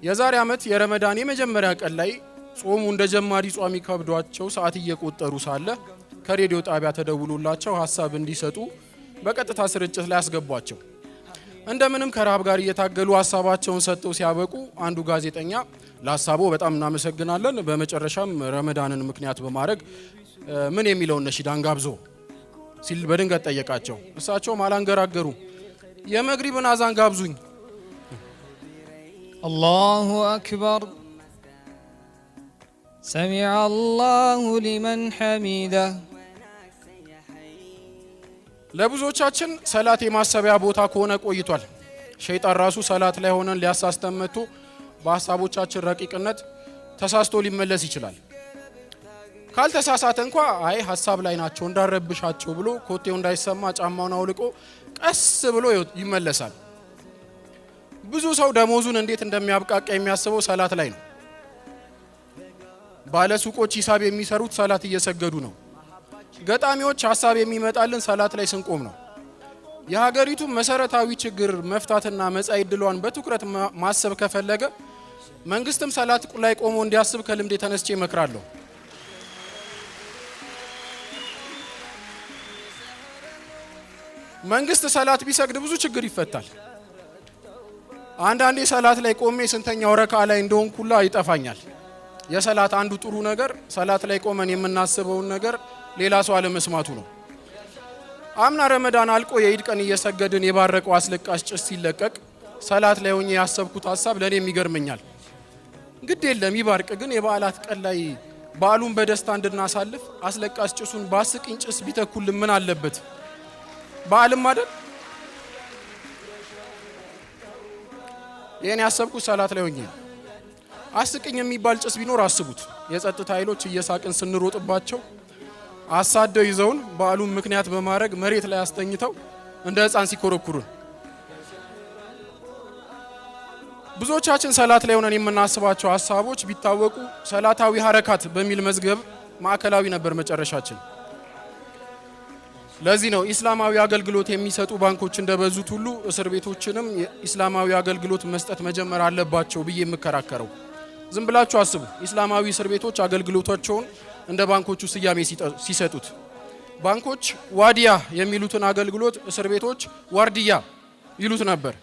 የዛሬ ዓመት የረመዳን የመጀመሪያ ቀን ላይ ጾሙ እንደጀማሪ ጿሚ ከብዷቸው ሰዓት እየቆጠሩ ሳለ ከሬዲዮ ጣቢያ ተደውሎላቸው ሐሳብ እንዲሰጡ በቀጥታ ስርጭት ላይ አስገቧቸው። እንደምንም ከራብ ጋር እየታገሉ ሐሳባቸውን ሰጥተው ሲያበቁ አንዱ ጋዜጠኛ ለሐሳቡ በጣም እናመሰግናለን፣ በመጨረሻም ረመዳንን ምክንያት በማድረግ ምን የሚለውን ነሺዳ አንጋብዞ ሲል በድንገት ጠየቃቸው። እሳቸውም አላንገራገሩ የመግሪብን አዛን ጋብዙኝ። አላሁ አክበር ሰሚዐ አላሁ ሊመን ሐሚደ። ለብዙዎቻችን ሰላት የማሰቢያ ቦታ ከሆነ ቆይቷል። ሸይጣን ራሱ ሰላት ላይ ሆነን ሊያሳስተን መጥቶ በሐሳቦቻችን ረቂቅነት ተሳስቶ ሊመለስ ይችላል። ካልተሳሳተ እንኳ አይ ሐሳብ ላይ ናቸው እንዳረብሻቸው ብሎ ኮቴው እንዳይሰማ ጫማውን አውልቆ ቀስ ብሎ ይመለሳል። ብዙ ሰው ደሞዙን እንዴት እንደሚያብቃቃ የሚያስበው ሰላት ላይ ነው። ባለሱቆች ሂሳብ የሚሰሩት ሰላት እየሰገዱ ነው። ገጣሚዎች ሐሳብ የሚመጣልን ሰላት ላይ ስንቆም ነው። የሀገሪቱ መሰረታዊ ችግር መፍታትና መጻኢ ዕድሏን በትኩረት ማሰብ ከፈለገ መንግስትም ሰላት ላይ ቆሞ እንዲያስብ ከልምድ ተነስቼ እመክራለሁ። መንግስት ሰላት ቢሰግድ ብዙ ችግር ይፈታል። አንዳንዴ ሰላት ላይ ቆሜ ስንተኛው ረካ ላይ እንደሆንኩላ ይጠፋኛል። የሰላት አንዱ ጥሩ ነገር ሰላት ላይ ቆመን የምናስበውን ነገር ሌላ ሰው አለመስማቱ ነው። አምና ረመዳን አልቆ የኢድ ቀን እየሰገድን የባረቀው አስለቃሽ ጭስ ሲለቀቅ ሰላት ላይ ሆኜ ያሰብኩት ሐሳብ ለኔም ይገርመኛል። ግድ የለም ይባርቅ፣ ግን የበዓላት ቀን ላይ በዓሉን በደስታ እንድናሳልፍ አስለቃሽ ጭሱን በአስቂኝ ጭስ ቢተኩልን ምን አለበት? በዓልም አይደል? የኔ ያሰብኩት ሰላት ላይ ሆኜ አስቂኝ የሚባል ጭስ ቢኖር አስቡት። የጸጥታ ኃይሎች እየሳቅን ስንሮጥባቸው አሳደው ይዘውን በዓሉን ምክንያት በማድረግ መሬት ላይ አስተኝተው እንደ ሕፃን ሲኮረኩሩን። ብዙዎቻችን ሰላት ላይ ሆነን የምናስባቸው ሐሳቦች ቢታወቁ ሰላታዊ ሐረካት በሚል መዝገብ ማዕከላዊ ነበር መጨረሻችን። ለዚህ ነው ኢስላማዊ አገልግሎት የሚሰጡ ባንኮች እንደበዙት ሁሉ እስር ቤቶችንም ኢስላማዊ አገልግሎት መስጠት መጀመር አለባቸው ብዬ የምከራከረው። ዝም ብላችሁ አስቡ። ኢስላማዊ እስር ቤቶች አገልግሎታቸውን እንደ ባንኮቹ ስያሜ ሲሰጡት፣ ባንኮች ዋዲያ የሚሉትን አገልግሎት እስር ቤቶች ዋርዲያ ይሉት ነበር።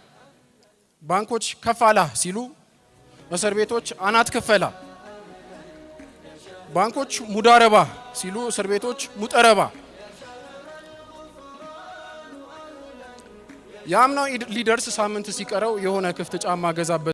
ባንኮች ከፋላ ሲሉ እስር ቤቶች አናት ከፈላ፣ ባንኮች ሙዳረባ ሲሉ እስር ቤቶች ሙጠረባ። ያምናው ሊደርስ ሳምንት ሲቀረው የሆነ ክፍት ጫማ ገዛበት